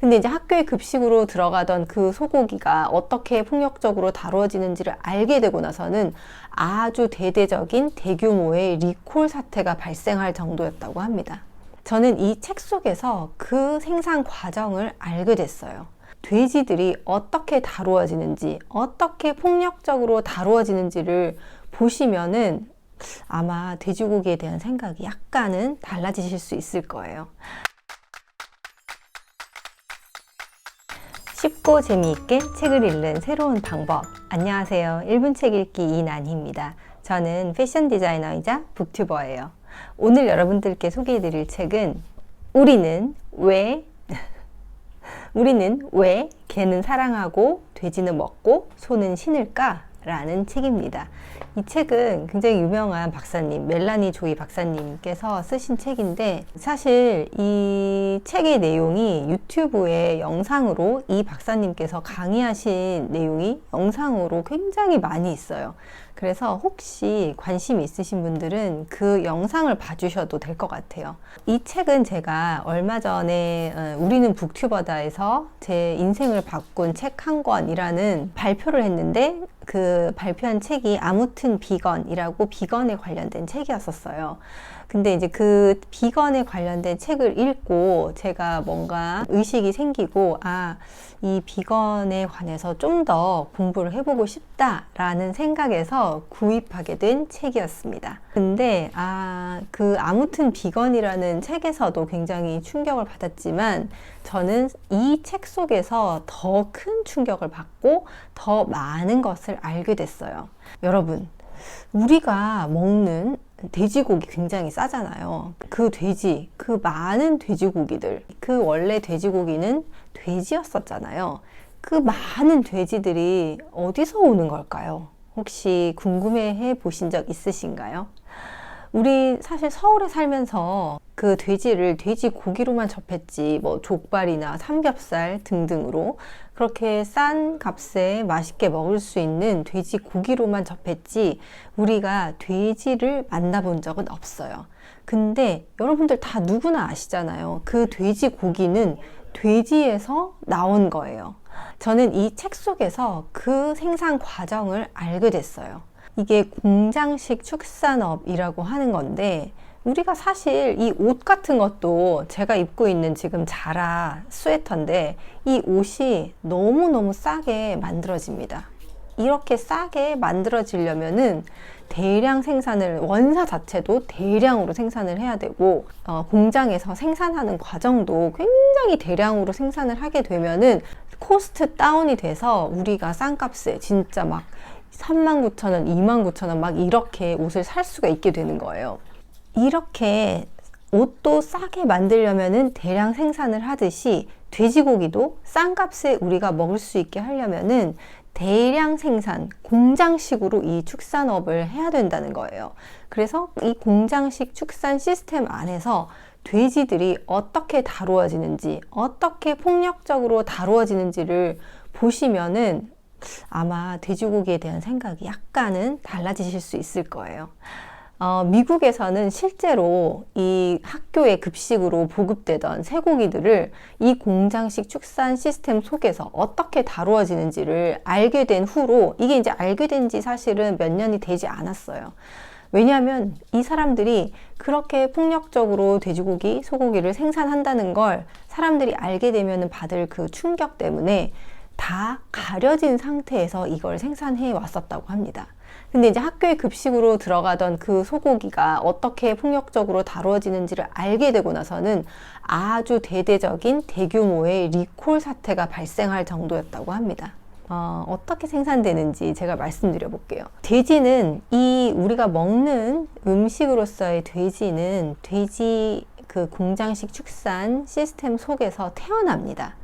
근데 이제 학교에 급식으로 들어가던 그 소고기가 어떻게 폭력적으로 다루어지는지를 알게 되고 나서는 아주 대대적인 대규모의 리콜 사태가 발생할 정도였다고 합니다. 저는 이 책 속에서 그 생산 과정을 알게 됐어요. 돼지들이 어떻게 다루어지는지, 어떻게 폭력적으로 다루어지는지를 보시면은 아마 돼지고기에 대한 생각이 약간은 달라지실 수 있을 거예요. 쉽고 재미있게 책을 읽는 새로운 방법. 안녕하세요. 1분 책 읽기 이난희입니다. 저는 패션 디자이너이자 북튜버예요. 오늘 여러분들께 소개해드릴 책은 우리는 왜 개는 사랑하고 돼지는 먹고 소는 신을까? 라는 책입니다. 이 책은 굉장히 유명한 박사님, 멜라니 조이 박사님께서 쓰신 책인데, 사실 이 책의 내용이 유튜브에 영상으로 이 박사님께서 강의하신 내용이 영상으로 굉장히 많이 있어요. 그래서 혹시 관심 있으신 분들은 그 영상을 봐주셔도 될 것 같아요. 이 책은 제가 얼마 전에 우리는 북튜버다에서 제 인생을 바꾼 책 한 권이라는 발표를 했는데, 그 발표한 책이 아무튼 비건이라고 비건에 관련된 책이었었어요. 근데 이제 그 비건에 관련된 책을 읽고 제가 뭔가 의식이 생기고, 이 비건에 관해서 좀 더 공부를 해보고 싶다라는 생각에서 구입하게 된 책이었습니다. 근데 그 아무튼 비건이라는 책에서도 굉장히 충격을 받았지만, 저는 이 책 속에서 더 큰 충격을 받고 더 많은 것을 알게 됐어요. 여러분, 우리가 먹는 돼지고기 굉장히 싸잖아요. 그 많은 돼지고기들, 그 원래 돼지고기는 돼지였었잖아요. 그 많은 돼지들이 어디서 오는 걸까요? 혹시 궁금해 보신 적 있으신가요? 우리 사실 서울에 살면서 그 돼지를 돼지고기로만 접했지, 뭐 족발이나 삼겹살 등등으로 그렇게 싼 값에 맛있게 먹을 수 있는 돼지고기로만 접했지, 우리가 돼지를 만나본 적은 없어요. 근데 여러분들 다 누구나 아시잖아요. 그 돼지고기는 돼지에서 나온 거예요. 저는 이 책 속에서 그 생산 과정을 알게 됐어요. 이게 공장식 축산업이라고 하는 건데, 우리가 사실 이 옷 같은 것도, 제가 입고 있는 지금 자라 스웨터인데 이 옷이 너무너무 싸게 만들어집니다. 이렇게 싸게 만들어지려면은 대량 생산을, 원사 자체도 대량으로 생산을 해야 되고, 공장에서 생산하는 과정도 굉장히 대량으로 생산을 하게 되면은 코스트 다운이 돼서 우리가 싼 값에 진짜 막 39,000원, 29,000원 막 이렇게 옷을 살 수가 있게 되는 거예요. 이렇게 옷도 싸게 만들려면은 대량 생산을 하듯이, 돼지고기도 싼 값에 우리가 먹을 수 있게 하려면은 대량 생산, 공장식으로 이 축산업을 해야 된다는 거예요. 그래서 이 공장식 축산 시스템 안에서 돼지들이 어떻게 다루어지는지, 어떻게 폭력적으로 다루어지는지를 보시면은 아마 돼지고기에 대한 생각이 약간은 달라지실 수 있을 거예요. 미국에서는 실제로 이 학교의 급식으로 보급되던 쇠고기들을 이 공장식 축산 시스템 속에서 어떻게 다루어지는지를 알게 된 후로, 이게 이제 알게 된 지 사실은 몇 년이 되지 않았어요. 왜냐하면 이 사람들이 그렇게 폭력적으로 돼지고기, 소고기를 생산한다는 걸 사람들이 알게 되면 받을 그 충격 때문에 다 가려진 상태에서 이걸 생산해 왔었다고 합니다. 근데 이제 학교에 급식으로 들어가던 그 소고기가 어떻게 폭력적으로 다루어지는지를 알게 되고 나서는 아주 대대적인 대규모의 리콜 사태가 발생할 정도였다고 합니다. 어떻게 생산되는지 제가 말씀드려 볼게요. 돼지는, 우리가 먹는 음식으로서의 돼지는 돼지 그 공장식 축산 시스템 속에서 태어납니다.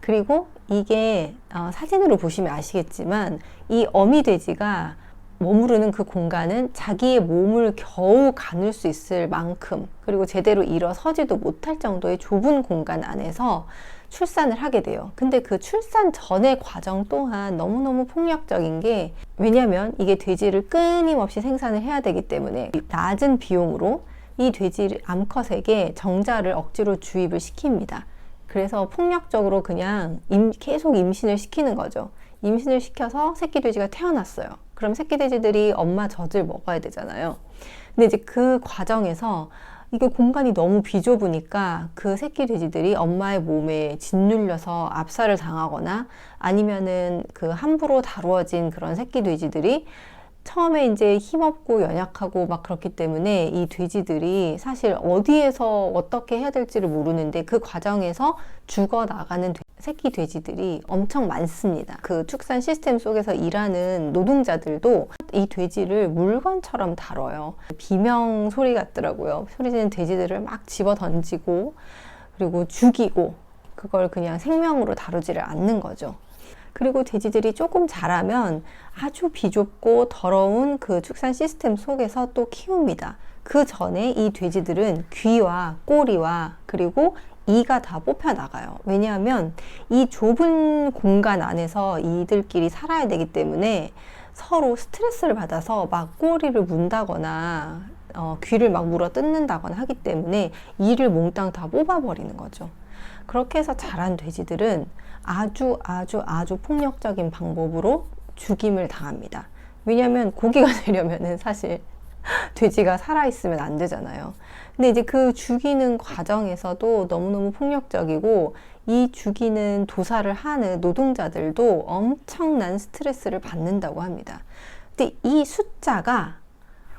그리고 이게 사진으로 보시면 아시겠지만, 이 어미 돼지가 머무르는 그 공간은 자기의 몸을 겨우 가눌 수 있을 만큼, 그리고 제대로 일어서지도 못할 정도의 좁은 공간 안에서 출산을 하게 돼요. 근데 그 출산 전의 과정 또한 너무너무 폭력적인 게, 왜냐면 이게 돼지를 끊임없이 생산을 해야 되기 때문에 낮은 비용으로 이 돼지 암컷에게 정자를 억지로 주입을 시킵니다. 그래서 폭력적으로 그냥 계속 임신을 시키는 거죠. 임신을 시켜서 새끼 돼지가 태어났어요. 그럼 새끼 돼지들이 엄마 젖을 먹어야 되잖아요. 근데 이제 그 과정에서 이게 공간이 너무 비좁으니까 그 새끼 돼지들이 엄마의 몸에 짓눌려서 압살을 당하거나 아니면은 그 함부로 다루어진 그런 새끼 돼지들이 처음에 이제 힘없고 연약하고 막 그렇기 때문에 이 돼지들이 사실 어디에서 어떻게 해야 될지를 모르는데 그 과정에서 죽어나가는 새끼 돼지들이 엄청 많습니다. 그 축산 시스템 속에서 일하는 노동자들도 이 돼지를 물건처럼 다뤄요. 비명 소리 같더라고요. 소리 지르는 돼지들을 막 집어 던지고 그리고 죽이고 그걸 그냥 생명으로 다루지를 않는 거죠. 그리고 돼지들이 조금 자라면 아주 비좁고 더러운 그 축산 시스템 속에서 또 키웁니다. 그 전에 이 돼지들은 귀와 꼬리와 그리고 이가 다 뽑혀 나가요. 왜냐하면 이 좁은 공간 안에서 이들끼리 살아야 되기 때문에 서로 스트레스를 받아서 막 꼬리를 문다거나 귀를 막 물어 뜯는다거나 하기 때문에 이를 몽땅 다 뽑아버리는 거죠. 그렇게 해서 자란 돼지들은 아주 폭력적인 방법으로 죽임을 당합니다. 왜냐하면 고기가 되려면은 사실 돼지가 살아있으면 안 되잖아요. 근데 이제 그 죽이는 과정에서도 너무너무 폭력적이고 이 죽이는 도살을 하는 노동자들도 엄청난 스트레스를 받는다고 합니다. 근데 이 숫자가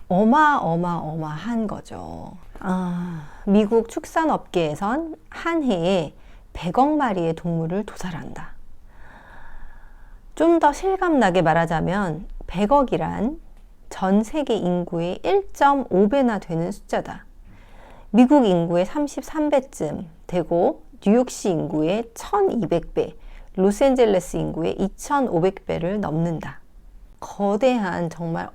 어마어마한 거죠. 미국 축산업계에선 한 해에 100억 마리의 동물을 도살한다. 좀 더 실감나게 말하자면 100억이란 전 세계 인구의 1.5배나 되는 숫자다. 미국 인구의 33배쯤 되고 뉴욕시 인구의 1200배, 로스앤젤레스 인구의 2500배를 넘는다. 거대한 정말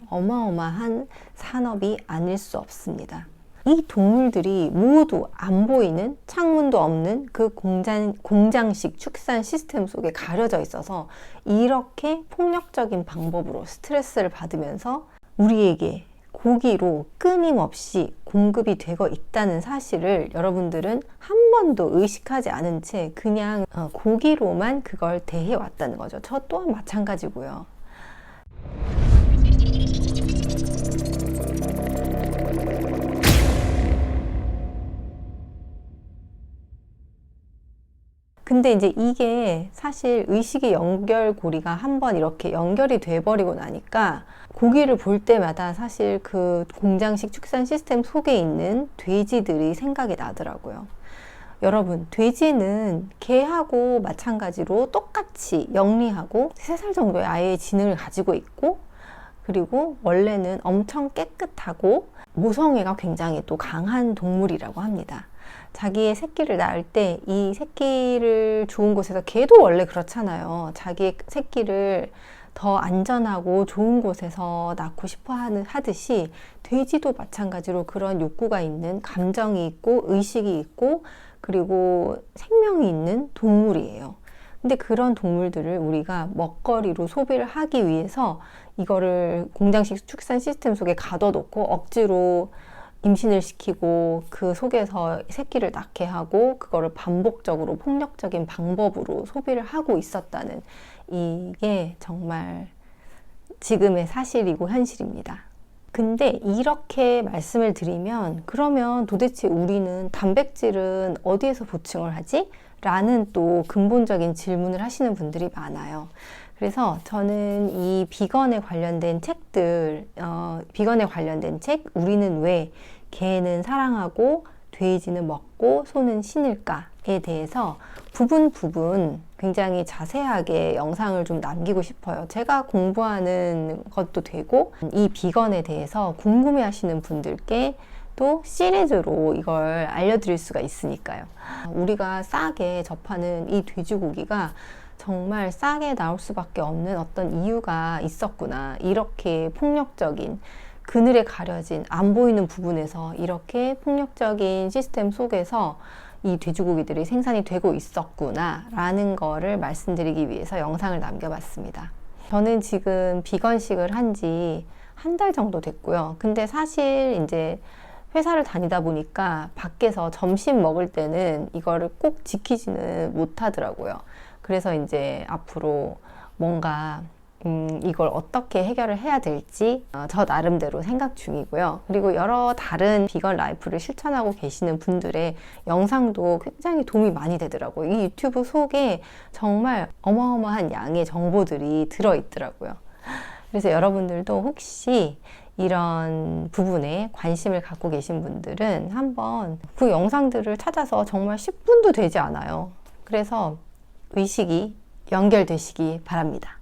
어마어마한 산업이 아닐 수 없습니다. 이 동물들이 모두 안 보이는 창문도 없는 그 공장식 축산 시스템 속에 가려져 있어서 이렇게 폭력적인 방법으로 스트레스를 받으면서 우리에게 고기로 끊임없이 공급이 되고 있다는 사실을 여러분들은 한 번도 의식하지 않은 채 그냥 고기로만 그걸 대해왔다는 거죠. 저 또한 마찬가지고요. 근데 이제 이게 사실 의식의 연결고리가 한번 이렇게 연결이 돼버리고 나니까 고기를 볼 때마다 사실 그 공장식 축산 시스템 속에 있는 돼지들이 생각이 나더라고요. 여러분, 돼지는 개하고 마찬가지로 똑같이 영리하고 3살 정도의 아이의 지능을 가지고 있고 그리고 원래는 엄청 깨끗하고 모성애가 굉장히 또 강한 동물이라고 합니다. 자기의 새끼를 낳을 때 이 새끼를 좋은 곳에서 개도 원래 그렇잖아요. 자기의 새끼를 더 안전하고 좋은 곳에서 낳고 싶어 하듯이 돼지도 마찬가지로 그런 욕구가 있는 감정이 있고 의식이 있고 그리고 생명이 있는 동물이에요. 근데 그런 동물들을 우리가 먹거리로 소비를 하기 위해서 이거를 공장식 축산 시스템 속에 가둬놓고 억지로 임신을 시키고 그 속에서 새끼를 낳게 하고 그거를 반복적으로 폭력적인 방법으로 소비를 하고 있었다는 이게 정말 지금의 사실이고 현실입니다. 근데 이렇게 말씀을 드리면 그러면 도대체 우리는 단백질은 어디에서 보충을 하지? 라는 또 근본적인 질문을 하시는 분들이 많아요. 그래서 저는 이 비건에 관련된 책들, 비건에 관련된 책, 우리는 왜 개는 사랑하고 돼지는 먹고 소는 신을까에 대해서 부분 굉장히 자세하게 영상을 좀 남기고 싶어요. 제가 공부하는 것도 되고 이 비건에 대해서 궁금해 하시는 분들께 또 시리즈로 이걸 알려드릴 수가 있으니까요. 우리가 싸게 접하는 이 돼지고기가 정말 싸게 나올 수밖에 없는 어떤 이유가 있었구나. 이렇게 폭력적인 그늘에 가려진 안 보이는 부분에서 이렇게 폭력적인 시스템 속에서 이 돼지고기들이 생산이 되고 있었구나 라는 거를 말씀드리기 위해서 영상을 남겨봤습니다. 저는 지금 비건식을 한 지 한 달 정도 됐고요. 근데 사실 이제 회사를 다니다 보니까 밖에서 점심 먹을 때는 이거를 꼭 지키지는 못하더라고요. 그래서 이제 앞으로 뭔가 이걸 어떻게 해결을 해야 될지 저 나름대로 생각 중이고요. 그리고 여러 다른 비건 라이프를 실천하고 계시는 분들의 영상도 굉장히 도움이 많이 되더라고요. 이 유튜브 속에 정말 어마어마한 양의 정보들이 들어있더라고요. 그래서 여러분들도 혹시 이런 부분에 관심을 갖고 계신 분들은 한번 그 영상들을 찾아서 정말 10분도 되지 않아요. 그래서 의식이 연결되시기 바랍니다.